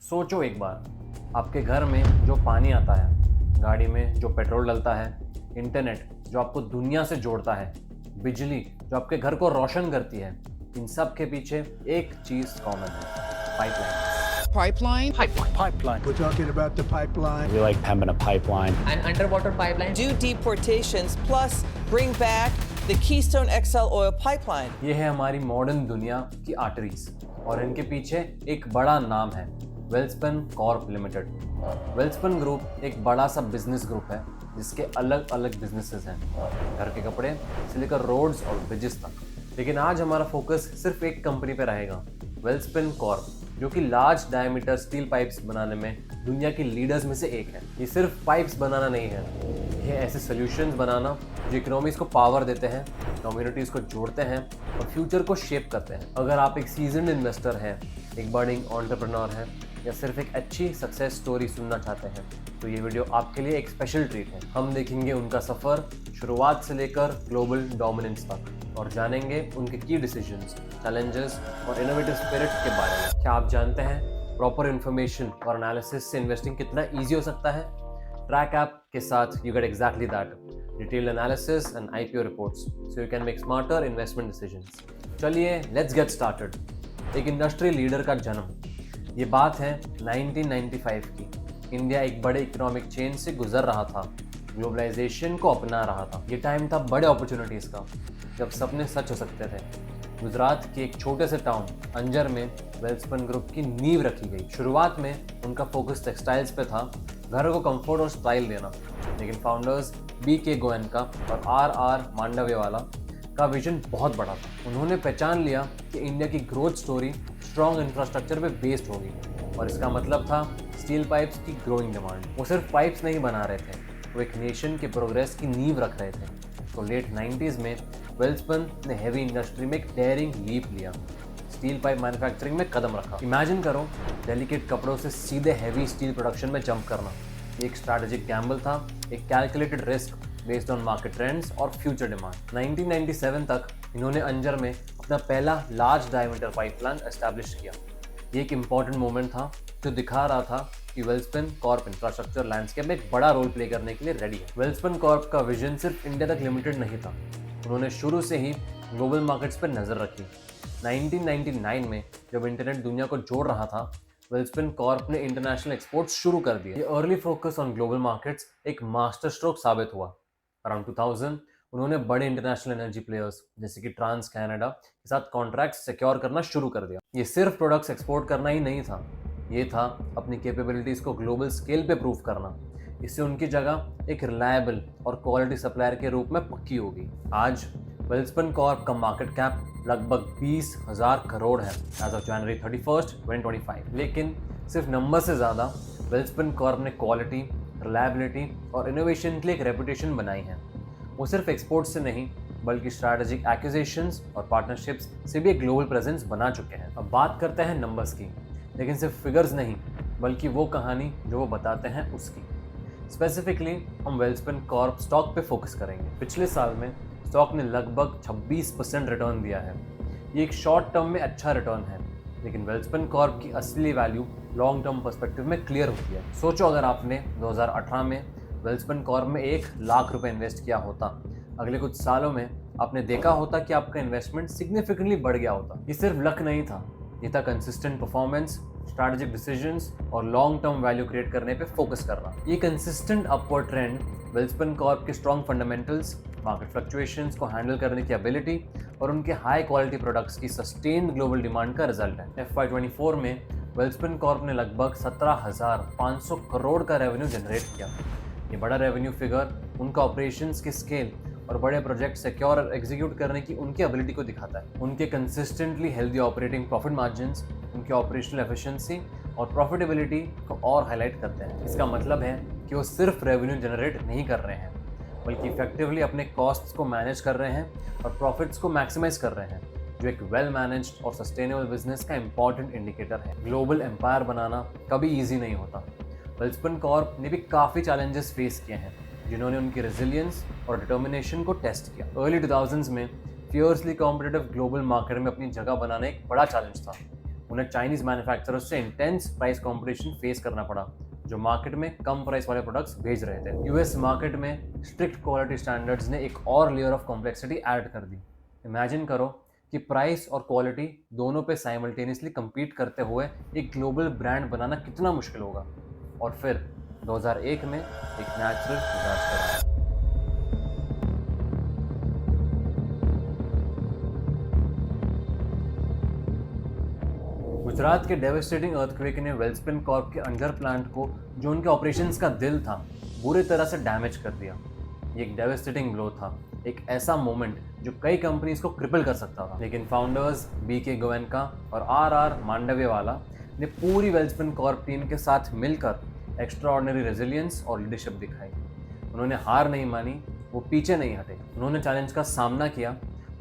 सोचो एक बार, आपके घर में जो पानी आता है, गाड़ी में जो पेट्रोल डलता है, इंटरनेट जो आपको दुनिया से जोड़ता है, बिजली जो आपके घर को रोशन करती है, इन सब के पीछे एक चीज कॉमन है, pipeline. Pipeline. We're talking about the pipeline. We like having a pipeline. An underwater pipeline. Do deportations, plus bring back the Keystone XL oil pipeline. ये है हमारी मॉडर्न दुनिया की आर्टरीज और इनके पीछे एक बड़ा नाम है, Welspun Corp limited. Welspun group एक बड़ा सा बिजनेस ग्रुप है जिसके अलग अलग बिजनेसेस हैं, घर के कपड़े से लेकर रोड्स और ब्रिजेस तक। लेकिन आज हमारा फोकस सिर्फ एक कंपनी पे रहेगा, वेल्सपन कॉर्प, जो कि लार्ज डायमीटर स्टील पाइप्स बनाने में दुनिया की लीडर्स में से एक है। ये सिर्फ पाइप्स बनाना नहीं है, ये ऐसे सॉल्यूशंस बनाना जो इकोनॉमीज को पावर देते हैं, कम्युनिटीज़ को जोड़ते हैं और फ्यूचर को शेप करते हैं। अगर आप एक सीजन्ड इन्वेस्टर हैं, एक बर्डिंग एंटरप्रेन्योर हैं या सिर्फ एक अच्छी सक्सेस स्टोरी सुनना चाहते हैं तो ये वीडियो आपके लिए एक स्पेशल ट्रीट है। हम देखेंगे उनका सफ़र शुरुआत से लेकर ग्लोबल डोमिनेंस तक और जानेंगे उनके की डिसीजंस, चैलेंजेस और इनोवेटिव स्पिरिट के बारे में। क्या आप जानते हैं प्रॉपर इन्फॉर्मेशन और एनालिसिस से इन्वेस्टिंग कितना ईजी हो सकता है? ट्रैक ऐप के साथ you get exactly that, detailed analysis and IPO reports so you can make smarter investment decisions. चलिए लेट्स गेट स्टार्टेड। एक इंडस्ट्री लीडर का जन्म, ये बात है 1995 की। इंडिया एक बड़े इकोनॉमिक चेन से गुजर रहा था, ग्लोबलाइजेशन को अपना रहा था। ये टाइम था बड़े अपॉर्चुनिटीज़ का, जब सपने सच हो सकते थे। गुजरात के एक छोटे से टाउन अंजर में वेल्सपन ग्रुप की नींव रखी गई। शुरुआत में उनका फोकस टेक्सटाइल्स पे था, घरों को कंफर्ट और स्टाइल देना। लेकिन फाउंडर्स BK गोयनका और RR मांडव्यवाला का विजन बहुत बड़ा था। उन्होंने पहचान लिया कि इंडिया की ग्रोथ स्टोरी स्ट्रॉन्ग इंफ्रास्ट्रक्चर पे बेस्ड होगी और इसका मतलब था स्टील पाइप्स की ग्रोइंग डिमांड। वो सिर्फ पाइप्स नहीं बना रहे थे, वो एक नेशन के प्रोग्रेस की नींव रख रहे थे। तो लेट 90s में वेल्सपन ने हैवी इंडस्ट्री में एक डेयरिंग लीप लिया, स्टील पाइप मैन्युफैक्चरिंग में कदम रखा। इमेजिन करो, डेलिकेट कपड़ों से सीधे हैवी स्टील प्रोडक्शन में जंप करना। ये एक स्ट्रैटेजिक गैम्बल था, एक calculated risk based on market trends और फ्यूचर डिमांड। 1997 तक इन्होंने अंजर में अपना पहला large diameter pipe plant establish किया। ये एक इंपॉर्टेंट मोमेंट था जो दिखा रहा था कि वेल्सपन कॉर्प इंफ्रास्ट्रक्चर लैंडस्केप में एक बड़ा रोल प्ले करने के लिए रेडी है। वेल्सपन कॉर्प का विजन सिर्फ इंडिया तक लिमिटेड नहीं था, उन्होंने शुरू से ही ग्लोबल मार्केट्स पर नज़र रखी। 1999 में जब इंटरनेट दुनिया को जोड़ रहा था, वेल्सपन कॉर्प ने इंटरनेशनल एक्सपोर्ट्स शुरू कर दिए। ये early focus on global markets एक मास्टर स्ट्रोक साबित हुआ। अराउंड 2000 उन्होंने बड़े इंटरनेशनल एनर्जी प्लेयर्स जैसे कि ट्रांस कैनेडा के साथ कॉन्ट्रैक्ट्स सिक्योर करना शुरू कर दिया। ये सिर्फ प्रोडक्ट्स एक्सपोर्ट करना ही नहीं था, ये था अपनी कैपेबिलिटीज़ को ग्लोबल स्केल पे प्रूव करना। इससे उनकी जगह एक रिलायबल और क्वालिटी सप्लायर के रूप में पक्की होगी। आज वेल्सपन कॉर्प का मार्केट कैप लगभग 20,000 करोड़ है एज ऑफ जनवरी 31, 2025। लेकिन सिर्फ नंबर से ज़्यादा वेल्सपन कॉर्प ने क्वालिटी, रिलायबिलिटी और इनोवेशन के लिए एक रेपुटेशन बनाई है। वो सिर्फ एक्सपोर्ट से नहीं बल्कि स्ट्रैटेजिक एक्विजिशंस और पार्टनरशिप्स से भी एक ग्लोबल प्रेजेंस बना चुके हैं। अब बात करते हैं नंबर्स की, लेकिन सिर्फ फिगर्स नहीं बल्कि वो कहानी जो वो बताते हैं उसकी। स्पेसिफिकली हम वेल्सपन कॉर्प स्टॉक पे फोकस करेंगे। पिछले साल में स्टॉक ने लगभग 26% रिटर्न दिया है। ये एक शॉर्ट टर्म में अच्छा रिटर्न है, लेकिन वेल्सपन कॉर्प की असली वैल्यू लॉन्ग टर्म पर्सपेक्टिव में क्लियर होती है। सोचो अगर आपने 2018 में वेल्सपन कॉर्प में 1 लाख रुपए इन्वेस्ट किया होता, अगले कुछ सालों में आपने देखा होता कि आपका इन्वेस्टमेंट सिग्निफिकेंटली बढ़ गया होता। ये सिर्फ लक नहीं था, ये था कंसिस्टेंट परफॉर्मेंस, स्ट्रैटेजिक डिसीजंस और लॉन्ग टर्म वैल्यू क्रिएट करने पे फोकस करना। ये consistent upward trend Welspun Corp के स्ट्रॉन्ग फंडामेंटल्स, मार्केट फ्लक्चुएशंस को हैंडल करने की एबिलिटी और उनके हाई क्वालिटी प्रोडक्ट्स की सस्टेन्ड ग्लोबल डिमांड का रिजल्ट है। FY24 में वेल्सपन कॉर्प ने लगभग 17,500 करोड़ का रेवेन्यू जनरेट किया। ये बड़ा रेवेन्यू फिगर उनका ऑपरेशंस की स्केल और बड़े प्रोजेक्ट सिक्योर और एग्जीक्यूट करने की उनकी एबिलिटी को दिखाता है। उनके consistently healthy operating profit margins उनकी ऑपरेशनल एफिशिएंसी और प्रॉफिटेबिलिटी को और हाईलाइट करते हैं। इसका मतलब है कि वो सिर्फ रेवेन्यू जनरेट नहीं कर रहे हैं बल्कि इफेक्टिवली अपने कॉस्ट्स को मैनेज कर रहे हैं और प्रॉफिट्स को मैक्सिमाइज कर रहे हैं, जो एक वेल मैनेज्ड और सस्टेनेबल बिजनेस का इंपॉर्टेंट इंडिकेटर है। ग्लोबल एम्पायर बनाना कभी ईजी नहीं होता। वेल्सपन कॉर्प ने भी काफ़ी चैलेंजेस फेस किए हैं जिन्होंने उनकी रेजिलियंस और डिटर्मिनेशन को टेस्ट किया। अर्ली 2000s में फियर्सली कॉम्पिटिटिव ग्लोबल मार्केट में अपनी जगह बनाना एक बड़ा चैलेंज था। उन्हें चाइनीज मैन्युफैक्चरर्स से इंटेंस प्राइस कंपटीशन फेस करना पड़ा, जो मार्केट में कम प्राइस वाले प्रोडक्ट्स भेज रहे थे। यूएस मार्केट में स्ट्रिक्ट क्वालिटी स्टैंडर्ड्स ने एक और लेयर ऑफ कॉम्प्लेक्सिटी ऐड कर दी। इमेजिन करो कि प्राइस और क्वालिटी दोनों पे साइमल्टेनियसली compete करते हुए एक ग्लोबल ब्रांड बनाना कितना मुश्किल होगा। और फिर 2001 में एक नेचुरल डिजास्टर आया। गुजरात के डेवास्टेटिंग अर्थक्वेक ने वेल्सपन कॉर्प के अंडर प्लांट को, जो उनके ऑपरेशंस का दिल था, बुरी तरह से डैमेज कर दिया। ये एक डेवास्टेटिंग ब्लो था, एक ऐसा मोमेंट जो कई कंपनीज को क्रिपल कर सकता था। लेकिन फाउंडर्स BK गोवेंका और RR मांडव्यवाला ने पूरी वेल्सपन कॉर्प टीम के साथ मिलकर एक्स्ट्राऑर्डिनरी रेजिलियंस और लीडरशिप दिखाई। उन्होंने हार नहीं मानी, वो पीछे नहीं हटे। उन्होंने चैलेंज का सामना किया,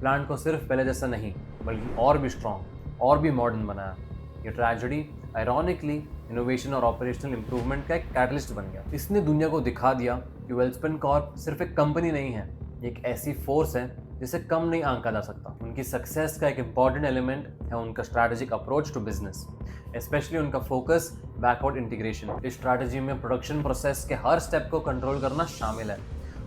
प्लांट को सिर्फ पहले जैसा नहीं बल्कि और भी स्ट्रॉन्ग और भी मॉडर्न बनाया। ये ट्रेजेडी आयरॉनिकली इनोवेशन और ऑपरेशनल इंप्रूवमेंट का एक कैटलिस्ट बन गया। इसने दुनिया को दिखा दिया कि वेल्सपन कॉर्प सिर्फ एक कंपनी नहीं है, एक ऐसी फोर्स है जिसे कम नहीं आंका जा सकता। उनकी सक्सेस का एक इंपॉर्टेंट एलिमेंट है उनका strategic approach to business, specially उनका फोकस बैकवर्ड इंटीग्रेशन। इस स्ट्रैटेजी में प्रोडक्शन प्रोसेस के हर स्टेप को कंट्रोल करना शामिल है।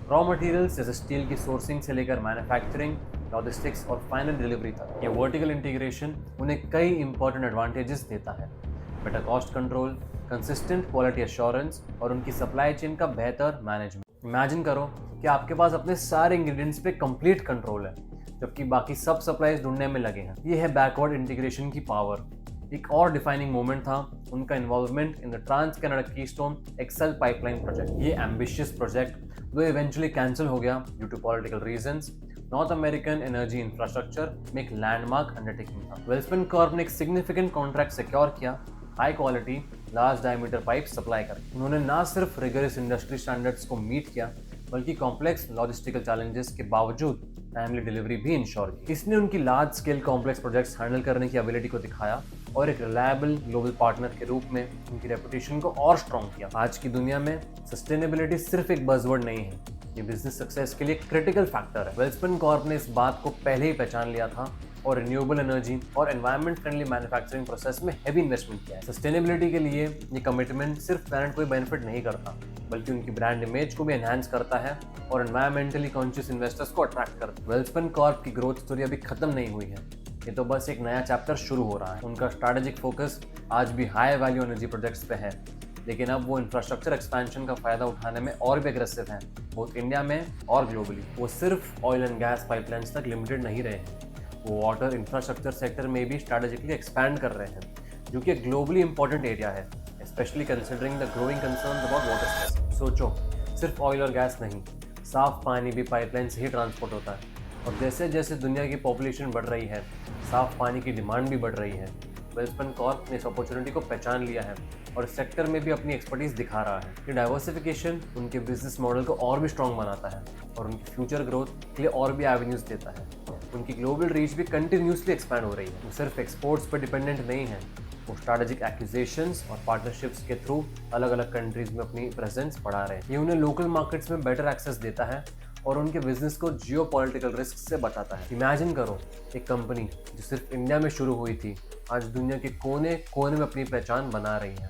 रॉ मटेरियल्स जैसे स्टील की सोर्सिंग से लेकर मैन्युफैक्चरिंग, लॉजिस्टिक्स और फाइनल डिलीवरी तक। ये वर्टिकल इंटीग्रेशन उन्हें कई इंपॉर्टेंट एडवांटेजेस देता है। Better cost control, consistent quality assurance और उनकी सप्लाई चेन का बेहतर मैनेजमेंट। इमेजिन करो कि आपके पास अपने सारे इंग्रेडिएंट्स पे कंप्लीट कंट्रोल है, जबकि बाकी सब सप्लाईज ढूंढने में लगे हैं। ये है बैकवर्ड इंटीग्रेशन की पावर। एक और डिफाइनिंग मोमेंट था उनका involvement in the Trans Canada Keystone XL pipeline project. ये एम्बिशियस प्रोजेक्ट जो इवेंचुअली कैंसिल हो गया due to political reasons, North American energy infrastructure में एक लैंडमार्क अंडरटेकिंग था। वेल्सपन कॉर्प ने एक सिग्निफिकेंट कॉन्ट्रैक्ट सिक्योर किया, high quality large diameter pipe supply करके। उन्होंने ना सिर्फ रिगरस इंडस्ट्री स्टैंडर्ड्स को मीट किया, बल्कि कॉम्प्लेक्स लॉजिस्टिकल चैलेंजेस के बावजूद टाइमली डिलीवरी भी इंश्योर की। इसने उनकी large scale complex projects handle करने की एबिलिटी को दिखाया और एक रिलायबल ग्लोबल पार्टनर के रूप में उनकी रेपुटेशन को और स्ट्रॉन्ग किया। आज की दुनिया में सस्टेनेबिलिटी सिर्फ एक बज़वर्ड नहीं है, ये बिजनेस सक्सेस के लिए क्रिटिकल फैक्टर है। वेल्सपन कॉर्प ने इस बात को पहले ही पहचान लिया था और रिन्यूएबल एनर्जी और एनवायरमेंट फ्रेंडली मैन्युफैक्चरिंग प्रोसेस में हेवी इन्वेस्टमेंट किया है। सस्टेनेबिलिटी के लिए ये कमिटमेंट सिर्फ प्लैनेट को ही बेनिफिट नहीं करता, बल्कि उनकी ब्रांड इमेज को भी एनहांस करता है और एनवायरमेंटली कॉन्शियस इन्वेस्टर्स को अट्रैक्ट करता है। वेल्सपन कॉर्प की ग्रोथ स्टोरी अभी खत्म नहीं हुई है, ये तो बस एक नया चैप्टर शुरू हो रहा है। उनका स्ट्रैटेजिक फोकस आज भी हाई वैल्यू एनर्जी प्रोजेक्ट्स पे है, लेकिन अब वो इंफ्रास्ट्रक्चर एक्सपेंशन का फायदा उठाने में और भी एग्रेसिव हैं, बोथ इंडिया में और ग्लोबली। वो सिर्फ ऑयल एंड गैस पाइपलाइंस तक लिमिटेड नहीं रहे हैं, वो वाटर इंफ्रास्ट्रक्चर सेक्टर में भी स्ट्रैटेजिकली एक्सपैंड कर रहे हैं, जो कि एक ग्लोबली इंपॉर्टेंट एरिया है, specially considering the growing concerns about water stress. सोचो, सिर्फ ऑयल और गैस नहीं, साफ पानी भी पाइपलाइन से ही ट्रांसपोर्ट होता है, और जैसे जैसे दुनिया की पॉपुलेशन बढ़ रही है, साफ पानी की डिमांड भी बढ़ रही है। वेल्सपन कॉर्प ने इस अपॉर्चुनिटी को पहचान लिया है और इस सेक्टर में भी अपनी एक्सपर्टीज दिखा रहा है। ये डाइवर्सिफिकेशन उनके बिजनेस मॉडल को और भी स्ट्रॉन्ग बनाता है और उनकी फ्यूचर ग्रोथ के लिए और भी एवेन्यूज देता है। उनकी ग्लोबल रीच भी कंटिन्यूसली एक्सपैंड हो रही है। वो सिर्फ एक्सपोर्ट्स पर डिपेंडेंट नहीं है, वो स्ट्रैटेजिक एक्विजिशंस और पार्टनरशिप्स के थ्रू अलग अलग कंट्रीज में अपनी प्रेजेंस बढ़ा रहे हैं। ये उन्हें लोकल मार्केट्स में बेटर एक्सेस देता है और उनके बिजनेस को जियोपॉलिटिकल रिस्क से बचाता है। इमेजिन करो, एक कंपनी जो सिर्फ इंडिया में शुरू हुई थी, आज दुनिया के कोने कोने में अपनी पहचान बना रही है।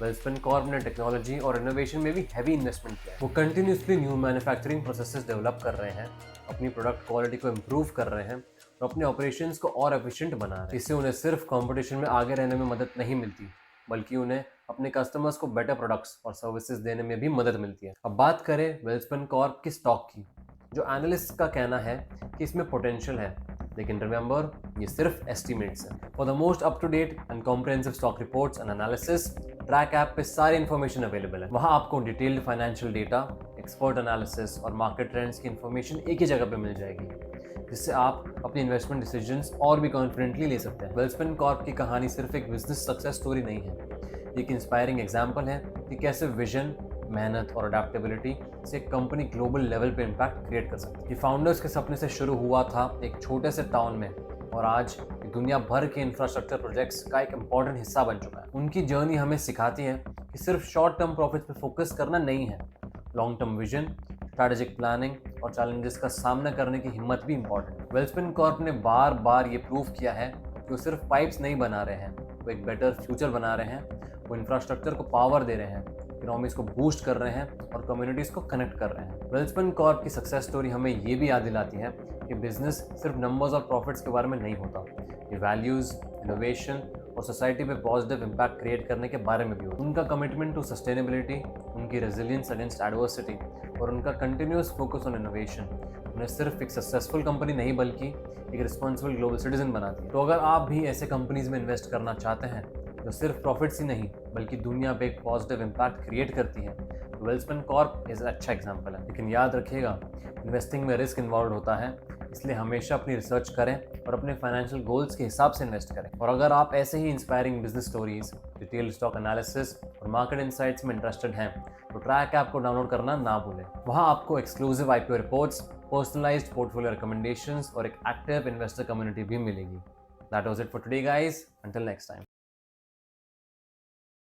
वेल्सपन कॉर्प ने टेक्नोलॉजी और इनोवेशन में भी हैवी इन्वेस्टमेंट किया है। वो continuously new manufacturing processes develop कर रहे हैं, अपनी प्रोडक्ट क्वालिटी को इम्प्रूव कर रहे हैं और अपने ऑपरेशंस को और एफिशिएंट बना रहे हैं। इससे उन्हें सिर्फ कंपटीशन में आगे रहने में मदद नहीं मिलती, बल्कि उन्हें अपने कस्टमर्स को बेटर प्रोडक्ट्स और सर्विसेज देने में भी मदद मिलती है। अब बात करें वेल्सपन कॉर्प की स्टॉक की, जो एनालिस्ट का कहना है कि इसमें पोटेंशियल है, लेकिन रिमेंबर, ये सिर्फ एस्टिमेट्स हैं। For the most up to date and comprehensive stock reports and analysis, track app पे सारी इन्फॉर्मेशन अवेलेबल है। वहाँ आपको detailed financial data, expert analysis और मार्केट ट्रेंड्स की इन्फॉर्मेशन एक ही जगह पे मिल जाएगी, जिससे आप अपनी इन्वेस्टमेंट डिसीजंस और भी कॉन्फिडेंटली ले सकते हैं। वेल्सपन कॉर्प की कहानी सिर्फ एक बिजनेस सक्सेस स्टोरी नहीं है, एक इंस्पायरिंग एग्जाम्पल है कि कैसे विजन, मेहनत और अडेप्टेबिलिटी से एक कंपनी ग्लोबल लेवल पे इम्पैक्ट क्रिएट कर सकती है। ये फाउंडर्स के सपने से शुरू हुआ था एक छोटे से टाउन में, और आज दुनिया भर के इंफ्रास्ट्रक्चर प्रोजेक्ट्स का एक इम्पॉर्टेंट हिस्सा बन चुका है। उनकी जर्नी हमें सिखाती है कि सिर्फ शॉर्ट टर्म प्रॉफिट्स पे फोकस करना नहीं है, long term vision, strategic planning और चैलेंजेस का सामना करने की हिम्मत भी इंपॉर्टेंट है। वेल्सपन कॉर्प ने बार बार ये प्रूव किया है कि वो सिर्फ पाइप्स नहीं बना रहे हैं, वो एक बेटर फ्यूचर बना रहे हैं, वो इंफ्रास्ट्रक्चर को पावर दे रहे हैं, इकोनॉमीज को बूस्ट कर रहे हैं और कम्युनिटीज़ को कनेक्ट कर रहे हैं। वेल्सपन कॉर्प की सक्सेस स्टोरी हमें ये भी याद दिलाती है कि बिजनेस सिर्फ नंबर्स और प्रॉफिट्स के बारे में नहीं होता, ये वैल्यूज़, इनोवेशन और सोसाइटी पे पॉजिटिव इम्पैक्ट क्रिएट करने के बारे में भी होता है। उनका कमिटमेंट टू सस्टेनेबिलिटी, उनकी रेजिलियंस अगेंस्ट एडवर्सिटी और उनका कंटिन्यूस फोकस ऑन इनोवेशन उन्हें सिर्फ एक सक्सेसफुल कंपनी नहीं बल्कि एक रिस्पॉन्सिबल ग्लोबल सिटीजन बनाती है। तो अगर आप भी ऐसे कंपनीज में इन्वेस्ट करना चाहते हैं जो सिर्फ प्रॉफिट्स ही नहीं बल्कि दुनिया पे एक पॉजिटिव इम्पैक्ट क्रिएट करती है, तो वेल्सपन कॉर्प इज अच्छा एग्जाम्पल है। लेकिन याद रखिएगा, इन्वेस्टिंग में रिस्क इन्वॉल्व होता है, इसलिए हमेशा अपनी रिसर्च करें और अपने फाइनेंशियल गोल्स के हिसाब से इन्वेस्ट करें। और अगर आप ऐसे ही inspiring business stories, detail stock analysis और मार्केट इनसाइट्स में इंटरेस्टेड हैं तो ट्रैक ऐप को डाउनलोड करना ना भूलें। वहाँ आपको exclusive IPO reports, personalised portfolio recommendations और एक एक्टिव इन्वेस्टर कम्युनिटी भी मिलेगी। That was it for today, guys. Until next time.